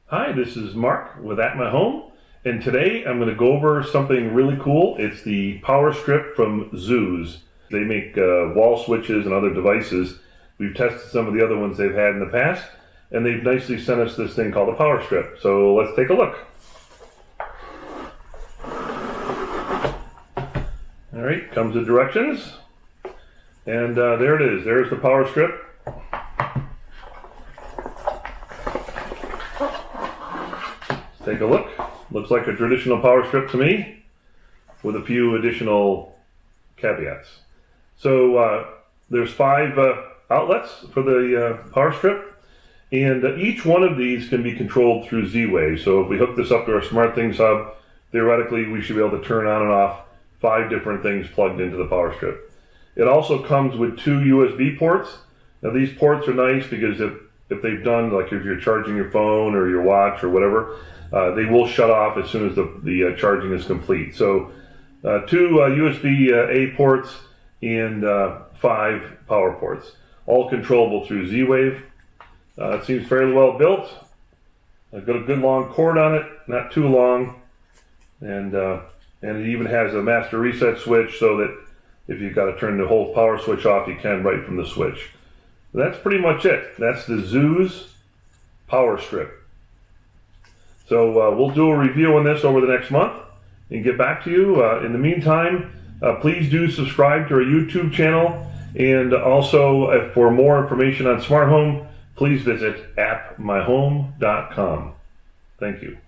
Hi, this is Mark with At My Home, and today I'm going to go over something really cool. It's the power strip from Zooz. They make wall switches and other devices. We've tested some of the other ones they've had in the past, and they've nicely sent us this thing called a power strip. So let's take a look. All right, comes with directions, and there it is. There's the power strip. Take a look. Looks like a traditional power strip to me, with a few additional caveats. So there's 5 outlets for the power strip, and each one of these can be controlled through Z-Wave. So if we hook this up to our SmartThings hub, theoretically we should be able to turn on and off 5 different things plugged into the power strip. It also comes with 2 USB ports. Now these ports are nice because if they've done, like if you're charging your phone or your watch or whatever, they will shut off as soon as the charging is complete. So 2 USB-A ports and 5 power ports, all controllable through Z-Wave. It seems fairly well built. I've got a good long cord on it, not too long, and it even has a master reset switch so that if you've got to turn the whole power switch off, you can right from the switch. That's pretty much it. That's the Zooz power strip. So we'll do a review on this over the next month and get back to you. In the meantime, please do subscribe to our YouTube channel, and also for more information on smart home, please visit appmyhome.com. Thank you.